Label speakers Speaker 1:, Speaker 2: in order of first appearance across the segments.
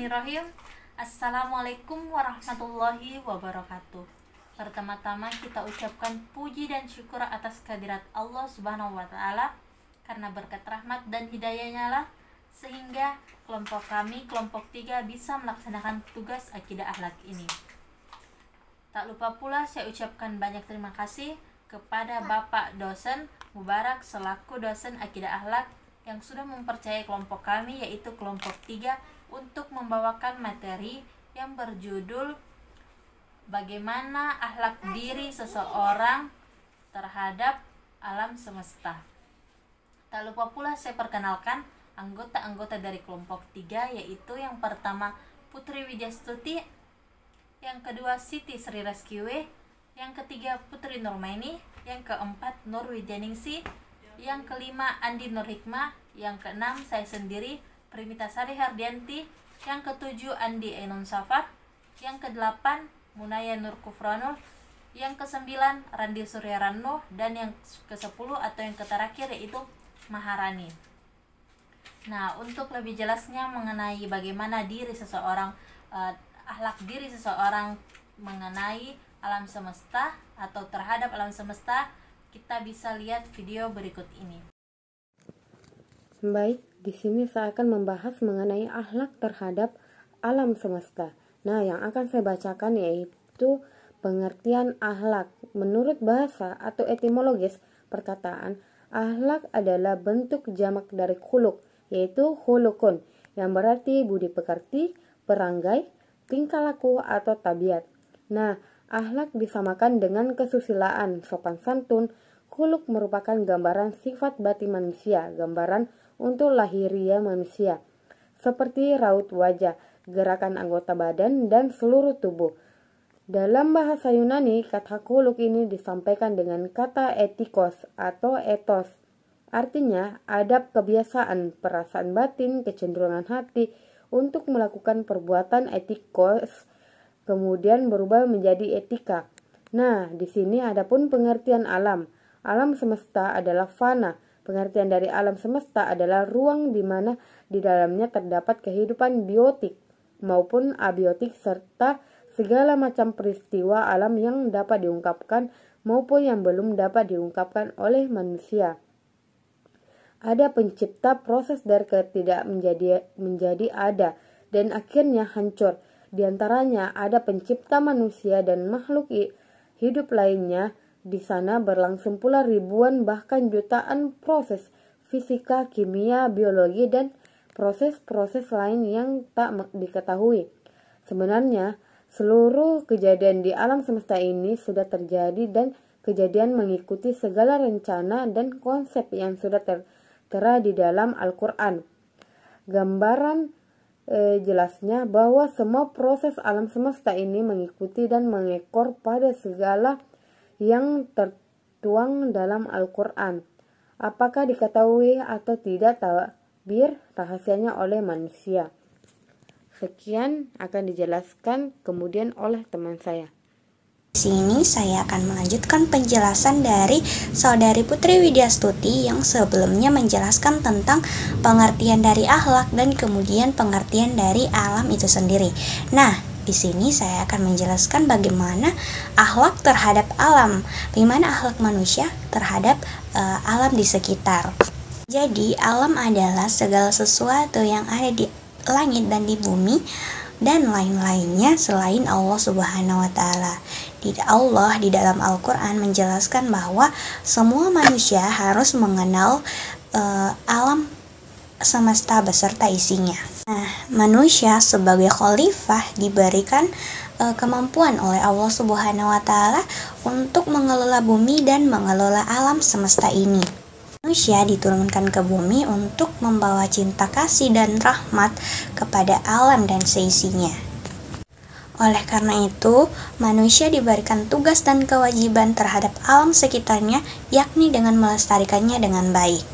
Speaker 1: Bismillahirrahmanirrahim. Assalamualaikum warahmatullahi wabarakatuh. Pertama-tama kita ucapkan puji dan syukur atas kehadirat Allah Subhanahu wa taala, karena berkat rahmat dan hidayahnya lah sehingga kelompok kami, kelompok 3, bisa melaksanakan tugas akidah akhlak ini. Tak lupa pula saya ucapkan banyak terima kasih kepada Bapak dosen Mubarak selaku dosen akidah akhlak yang sudah mempercayai kelompok kami, yaitu kelompok 3, untuk membawakan materi yang berjudul bagaimana akhlak diri seseorang terhadap alam semesta. Tak lupa pula saya perkenalkan anggota-anggota dari kelompok 3, yaitu yang pertama Putri Widyastuti, yang kedua Siti Sri Reskiwe, yang ketiga Putri Nurmaini, yang keempat Nur Widyaningsi, yang kelima Andi Nur Hikmah, yang keenam saya sendiri Primita Sari Hardianti, yang ketujuh Andi Ainun Safar, yang kedelapan Munaya Nur Kufranul, yang kesembilan Randi Suryarano, dan yang ke-10 atau yang terakhir yaitu Maharani. Nah, untuk lebih jelasnya mengenai bagaimana diri seseorang, akhlak diri seseorang mengenai alam semesta atau terhadap alam semesta, kita bisa lihat video berikut ini.
Speaker 2: Baik, di sini saya akan membahas mengenai akhlak terhadap alam semesta. Nah, yang akan saya bacakan yaitu pengertian akhlak. Menurut bahasa atau etimologis perkataan, akhlak adalah bentuk jamak dari khuluq, yaitu khuluqun, yang berarti budi pekerti, perangai, tingkah laku atau tabiat. Nah, akhlak disamakan dengan kesusilaan, sopan santun. Khuluq merupakan gambaran sifat batin manusia, gambaran untuk lahiriah manusia, seperti raut wajah, gerakan anggota badan, dan seluruh tubuh. Dalam bahasa Yunani, kata khuluq ini disampaikan dengan kata etikos atau etos. Artinya, adab, kebiasaan, perasaan batin, kecenderungan hati untuk melakukan perbuatan etikos, kemudian berubah menjadi etika. Nah, di sini adapun pengertian alam. Alam semesta adalah fana. Pengertian dari alam semesta adalah ruang di mana di dalamnya terdapat kehidupan biotik maupun abiotik serta segala macam peristiwa alam yang dapat diungkapkan maupun yang belum dapat diungkapkan oleh manusia. Ada pencipta, proses dari ketidak menjadi ada dan akhirnya hancur. Di antaranya ada pencipta manusia dan makhluk hidup lainnya. Di sana berlangsung pula ribuan bahkan jutaan proses fisika, kimia, biologi, dan proses-proses lain yang tak diketahui. Sebenarnya, seluruh kejadian di alam semesta ini sudah terjadi dan kejadian mengikuti segala rencana dan konsep yang sudah tertera di dalam Al-Quran. Gambaran jelasnya bahwa semua proses alam semesta ini mengikuti dan mengekor pada segala yang tertuang dalam Al-Quran. Apakah diketahui atau tidak takbir rahasianya oleh manusia? Sekian akan dijelaskan kemudian oleh teman saya.
Speaker 3: Di sini saya akan melanjutkan penjelasan dari Saudari Putri Widyastuti yang sebelumnya menjelaskan tentang pengertian dari akhlak dan kemudian pengertian dari alam itu sendiri. Nah, di sini saya akan menjelaskan bagaimana akhlak terhadap alam, bagaimana akhlak manusia terhadap alam di sekitar. Jadi, alam adalah segala sesuatu yang ada di langit dan di bumi dan lain-lainnya selain Allah Subhanahu wa taala. Allah di dalam Al-Qur'an menjelaskan bahwa semua manusia harus mengenal alam semesta beserta isinya. Nah, manusia sebagai khalifah diberikan kemampuan oleh Allah Subhanahu wa taala untuk mengelola bumi dan mengelola alam semesta ini. Manusia diturunkan ke bumi untuk membawa cinta kasih dan rahmat kepada alam dan seisinya. Oleh karena itu, manusia diberikan tugas dan kewajiban terhadap alam sekitarnya, yakni dengan melestarikannya dengan baik.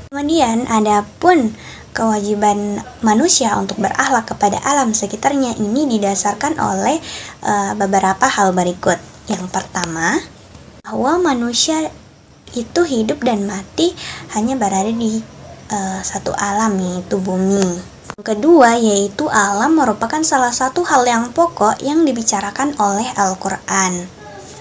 Speaker 3: Kemudian, adapun kewajiban manusia untuk berakhlak kepada alam sekitarnya ini didasarkan oleh beberapa hal berikut. Yang pertama, bahwa manusia itu hidup dan mati hanya berada di satu alam, yaitu bumi. Kedua, yaitu alam merupakan salah satu hal yang pokok yang dibicarakan oleh Al-Quran.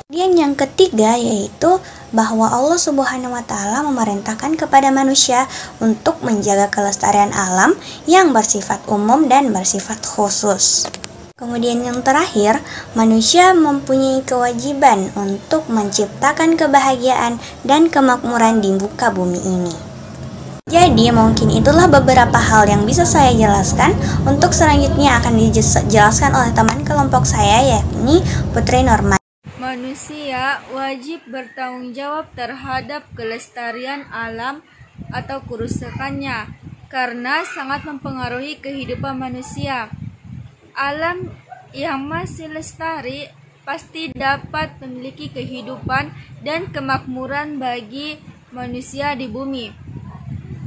Speaker 3: Kemudian yang ketiga, yaitu bahwa Allah Subhanahu wa Ta'ala memerintahkan kepada manusia untuk menjaga kelestarian alam yang bersifat umum dan bersifat khusus. Kemudian yang terakhir, manusia mempunyai kewajiban untuk menciptakan kebahagiaan dan kemakmuran di muka bumi ini. Jadi mungkin itulah beberapa hal yang bisa saya jelaskan. Untuk selanjutnya akan dijelaskan oleh teman kelompok saya, yakni Putri Norma.
Speaker 4: Manusia wajib bertanggung jawab terhadap kelestarian alam atau kerusakannya karena sangat mempengaruhi kehidupan manusia. Alam yang masih lestari pasti dapat memiliki kehidupan dan kemakmuran bagi manusia di bumi.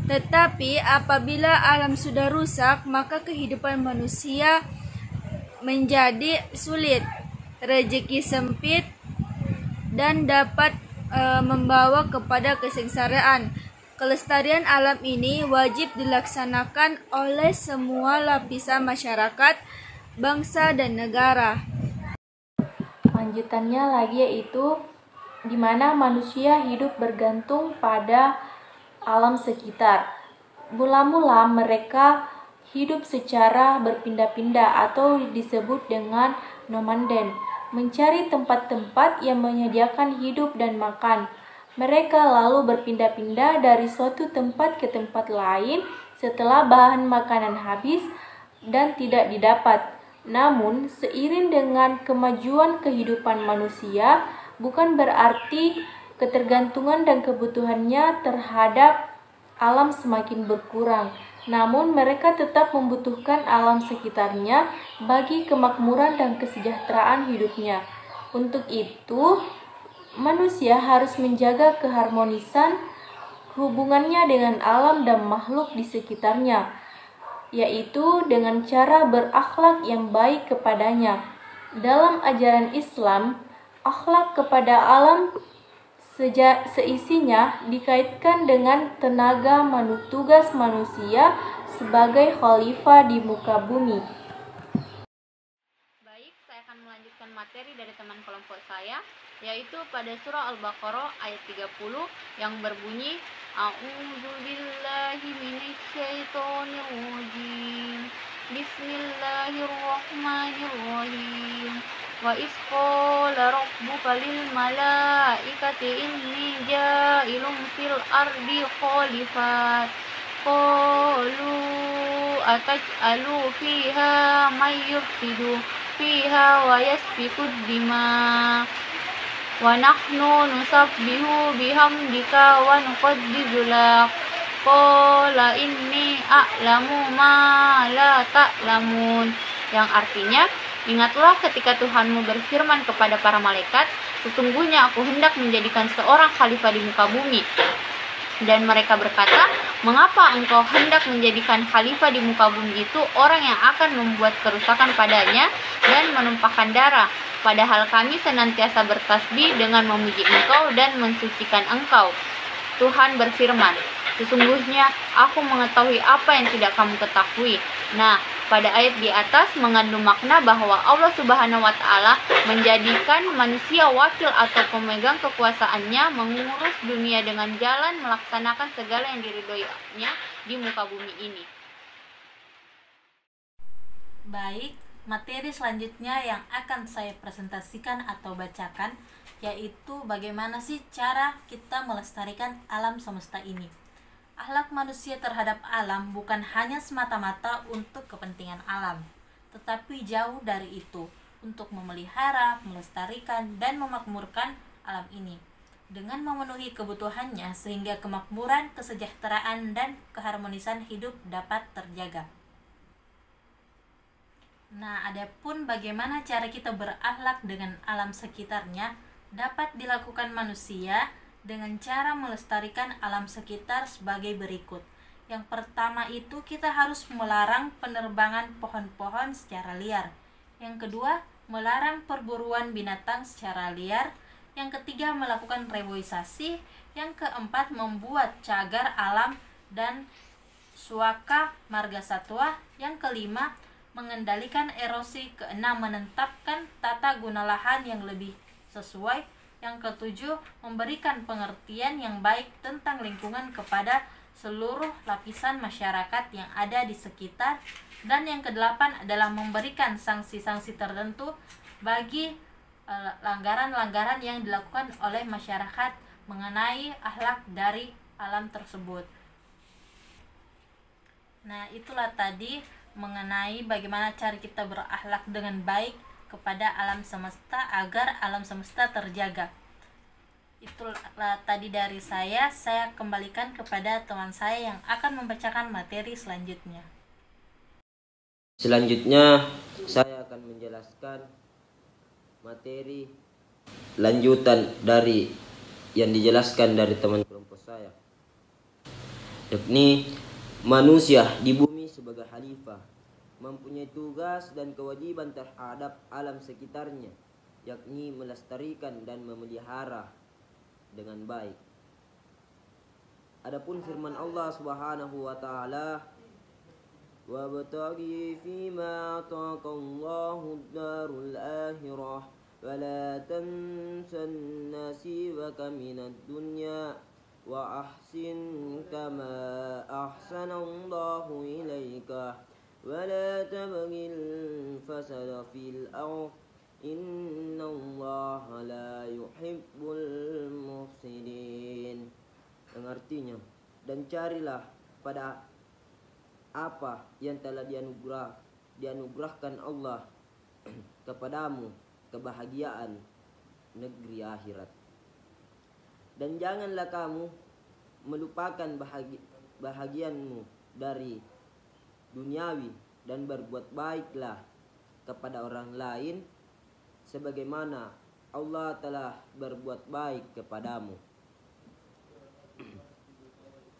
Speaker 4: Tetapi apabila alam sudah rusak, maka kehidupan manusia menjadi sulit, rezeki sempit, dan dapat membawa kepada kesengsaraan. Kelestarian alam ini wajib dilaksanakan oleh semua lapisan masyarakat, bangsa, dan negara.
Speaker 1: Lanjutannya lagi yaitu di mana manusia hidup bergantung pada alam sekitar. Mula-mula mereka hidup secara berpindah-pindah atau disebut dengan nomaden, mencari tempat-tempat yang menyediakan hidup dan makan. Mereka lalu berpindah-pindah dari suatu tempat ke tempat lain setelah bahan makanan habis dan tidak didapat. Namun, seiring dengan kemajuan kehidupan manusia, bukan berarti ketergantungan dan kebutuhannya terhadap alam semakin berkurang. Namun mereka tetap membutuhkan alam sekitarnya bagi kemakmuran dan kesejahteraan hidupnya. Untuk itu, manusia harus menjaga keharmonisan hubungannya dengan alam dan makhluk di sekitarnya, yaitu dengan cara berakhlak yang baik kepadanya. Dalam ajaran Islam, akhlak kepada alam seisinya dikaitkan dengan tugas manusia sebagai khalifah di muka bumi.
Speaker 5: Baik, saya akan melanjutkan materi dari teman kelompok saya, yaitu pada surah Al-Baqarah ayat 30 yang berbunyi A'udzubillahi minasyaitonirrajim. Bismillahirrahmanirrahim. Wa isqala rabbuka lil malaikati inni ja'ilun fil ardi khalifat. Qalu ataj'alu fiha may yufsidu fiha wa yasfikud dima wa nahnu nusabbihu bihamdika wa nuqaddisu lak. Qala inni a'lamu ma la ta'lamun, yang artinya, ingatlah ketika Tuhanmu berfirman kepada para malaikat, sesungguhnya aku hendak menjadikan seorang khalifah di muka bumi. Dan mereka berkata, mengapa engkau hendak menjadikan khalifah di muka bumi itu orang yang akan membuat kerusakan padanya dan menumpahkan darah, padahal kami senantiasa bertasbih dengan memuji engkau dan mensucikan engkau. Tuhan berfirman, sesungguhnya aku mengetahui apa yang tidak kamu ketahui. Nah, pada ayat di atas mengandung makna bahwa Allah Subhanahu wa Ta'ala menjadikan manusia wakil atau pemegang kekuasaannya mengurus dunia dengan jalan melaksanakan segala yang diridhoinya di muka bumi ini.
Speaker 1: Baik, materi selanjutnya yang akan saya presentasikan atau bacakan yaitu bagaimana sih cara kita melestarikan alam semesta ini. Akhlak manusia terhadap alam bukan hanya semata-mata untuk kepentingan alam, tetapi jauh dari itu, untuk memelihara, melestarikan, dan memakmurkan alam ini dengan memenuhi kebutuhannya sehingga kemakmuran, kesejahteraan, dan keharmonisan hidup dapat terjaga. Nah, adapun bagaimana cara kita berakhlak dengan alam sekitarnya dapat dilakukan manusia dengan cara melestarikan alam sekitar sebagai berikut. Yang pertama itu kita harus melarang penerbangan pohon-pohon secara liar. Yang kedua, melarang perburuan binatang secara liar. Yang ketiga, melakukan reboisasi. Yang keempat, membuat cagar alam dan suaka marga satwa. Yang kelima, mengendalikan erosi. Keenam, menetapkan tata guna lahan yang lebih sesuai. Yang ketujuh, memberikan pengertian yang baik tentang lingkungan kepada seluruh lapisan masyarakat yang ada di sekitar. Dan yang kedelapan adalah memberikan sanksi-sanksi tertentu bagi pelanggaran-pelanggaran yang dilakukan oleh masyarakat mengenai akhlak dari alam tersebut. Nah, itulah tadi mengenai bagaimana cara kita berakhlak dengan baik kepada alam semesta agar alam semesta terjaga. Itulah tadi dari saya kembalikan kepada teman saya yang akan membacakan materi selanjutnya.
Speaker 6: Selanjutnya saya akan menjelaskan materi lanjutan dari yang dijelaskan dari teman kelompok saya, yakni manusia di bumi sebagai khalifah mempunyai tugas dan kewajiban terhadap alam sekitarnya, yakni melestarikan dan memelihara dengan baik. Adapun firman Allah Subhanahu wa taala, wabtaghi fima ataqallahu ad-darul akhirah wa la tansan nasibaka minad dunya wa ahsin kama ahsanallahu ilaika wa la tabghil fasada fil ardh innallaha la yuhibbul mufsidin. Yang artinya, dan carilah pada apa yang telah dianugerahkan Allah kepadamu kebahagiaan negeri akhirat, dan janganlah kamu melupakan bahagianmu dari duniawi, dan berbuat baiklah kepada orang lain sebagaimana Allah telah berbuat baik kepadamu.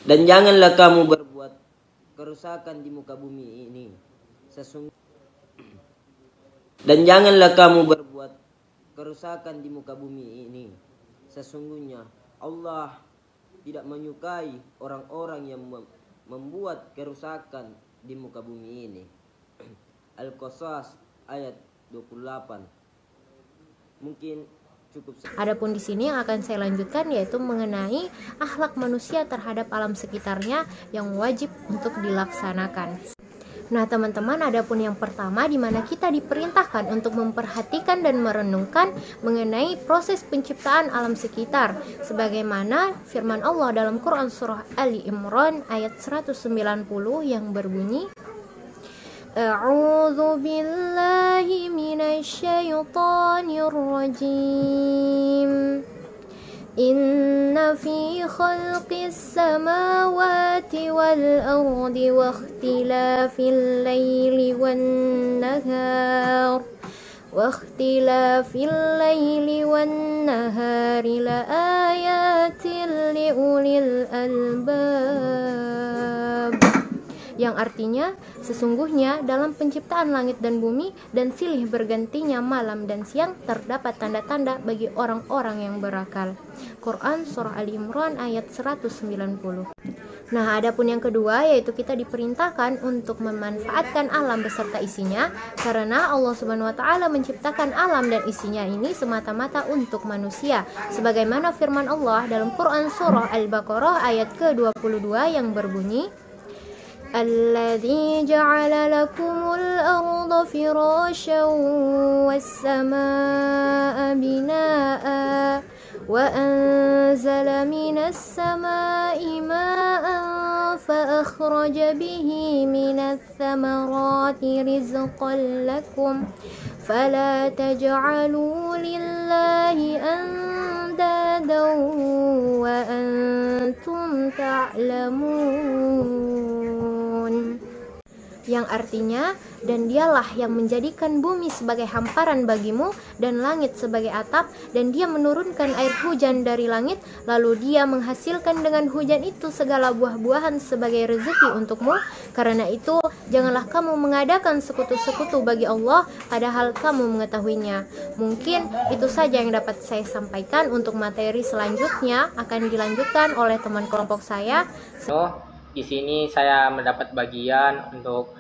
Speaker 6: Dan janganlah kamu berbuat kerusakan di muka bumi ini. Dan janganlah kamu berbuat kerusakan di muka bumi ini. Sesungguhnya Allah tidak menyukai orang-orang yang membuat kerusakan di muka bumi ini. Al-Qasas ayat 28. Mungkin cukup.
Speaker 7: Adapun di sini yang akan saya lanjutkan yaitu mengenai akhlak manusia terhadap alam sekitarnya yang wajib untuk dilaksanakan. Nah teman-teman, adapun yang pertama di mana kita diperintahkan untuk memperhatikan dan merenungkan mengenai proses penciptaan alam sekitar, sebagaimana firman Allah dalam Quran surah Ali Imran ayat 190 yang berbunyi, A'udzu billahi minasyaitonir rajim. Inna fi khalqis samawati wal ardi wa ikhtilafil laili wan nahar la ayatin li ulil albab. Yang artinya, sesungguhnya dalam penciptaan langit dan bumi dan silih bergantinya malam dan siang terdapat tanda-tanda bagi orang-orang yang berakal. Quran surah Ali Imran ayat 190. Nah, adapun yang kedua yaitu kita diperintahkan untuk memanfaatkan alam beserta isinya, karena Allah Subhanahu wa taala menciptakan alam dan isinya ini semata-mata untuk manusia, sebagaimana firman Allah dalam Quran surah Al-Baqarah ayat ke-22 yang berbunyi, Alladzi ja'ala lakumul arda firasyan was samaa'a binaa'a wa anzala minas samaa'i maa'an fa akhraja bihi minats thamarati rizqan lakum fala taj'alu lillahi andadan wa antum ta'lamun. Yang artinya, dan dialah yang menjadikan bumi sebagai hamparan bagimu dan langit sebagai atap, dan dia menurunkan air hujan dari langit, lalu dia menghasilkan dengan hujan itu segala buah-buahan sebagai rezeki untukmu. Karena itu, janganlah kamu mengadakan sekutu-sekutu bagi Allah, padahal kamu mengetahuinya. Mungkin itu saja yang dapat saya sampaikan. Untuk materi selanjutnya akan dilanjutkan oleh teman kelompok saya.
Speaker 8: Di sini saya mendapat bagian untuk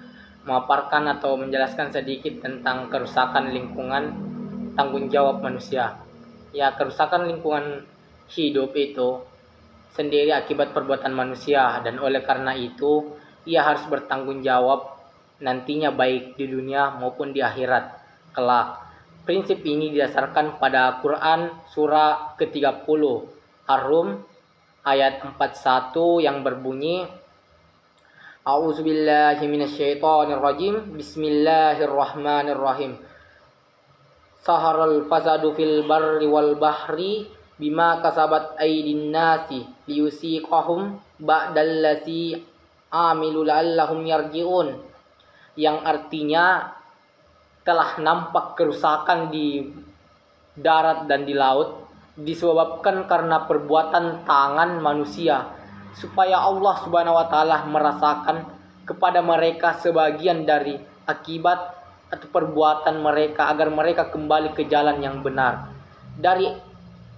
Speaker 8: memaparkan atau menjelaskan sedikit tentang kerusakan lingkungan, tanggung jawab manusia. Ya, kerusakan lingkungan hidup itu sendiri akibat perbuatan manusia, dan oleh karena itu ia harus bertanggung jawab nantinya baik di dunia maupun di akhirat kelak. Prinsip ini didasarkan pada Quran surah ke-30 Ar-Rum ayat 41 yang berbunyi, A'udzubillahi minasyaitonirrajim. Bismillahirrahmanirrahim. Saharal fasadu fil barri wal bahri bima kasabat aydin nasi liyusiqahum ba'dallazi amilu la'allahum yarji'un. Yang artinya telah nampak kerusakan di darat dan di laut disebabkan karena perbuatan tangan manusia, supaya Allah Subhanahu wa taala merasakan kepada mereka sebagian dari akibat atau perbuatan mereka agar mereka kembali ke jalan yang benar. Dari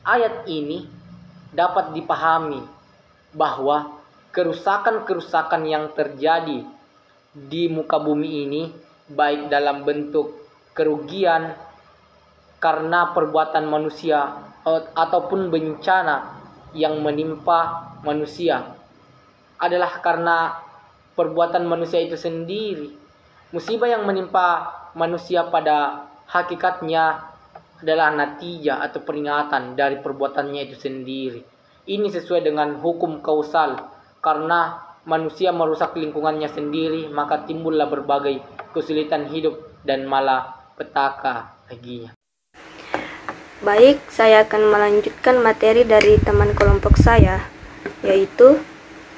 Speaker 8: ayat ini dapat dipahami bahwa kerusakan-kerusakan yang terjadi di muka bumi ini baik dalam bentuk kerugian karena perbuatan manusia ataupun bencana yang menimpa manusia adalah karena perbuatan manusia itu sendiri. Musibah yang menimpa manusia pada hakikatnya adalah natijah atau peringatan dari perbuatannya itu sendiri. Ini sesuai dengan hukum kausal. Karena manusia merusak lingkungannya sendiri, maka timbullah berbagai kesulitan hidup dan malapetaka baginya.
Speaker 9: Baik, saya akan melanjutkan materi dari teman kelompok saya, yaitu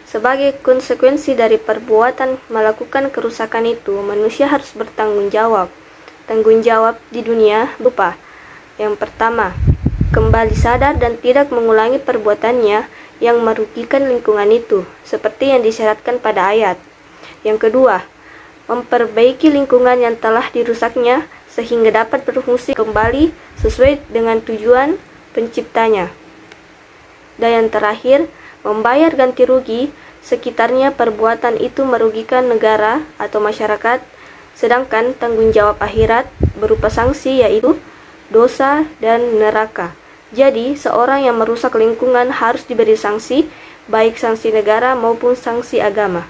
Speaker 9: sebagai konsekuensi dari perbuatan melakukan kerusakan itu, manusia harus bertanggung jawab. Tanggung jawab di dunia berupa: yang pertama, kembali sadar dan tidak mengulangi perbuatannya yang merugikan lingkungan itu, seperti yang disyaratkan pada ayat. Yang kedua, memperbaiki lingkungan yang telah dirusaknya sehingga dapat berfungsi kembali sesuai dengan tujuan penciptanya. Dan yang terakhir, membayar ganti rugi sekitarnya perbuatan itu merugikan negara atau masyarakat, sedangkan tanggung jawab akhirat berupa sanksi yaitu dosa dan neraka. Jadi, seorang yang merusak lingkungan harus diberi sanksi, baik sanksi negara maupun sanksi agama.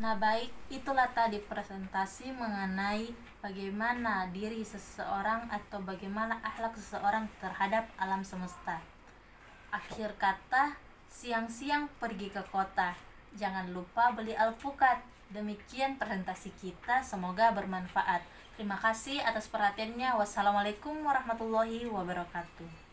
Speaker 1: Nah baik, itulah tadi presentasi mengenai bagaimana diri seseorang atau bagaimana akhlak seseorang terhadap alam semesta. Akhir kata, siang-siang pergi ke kota, jangan lupa beli alpukat. Demikian presentasi kita, semoga bermanfaat. Terima kasih atas perhatiannya. Wassalamualaikum warahmatullahi wabarakatuh.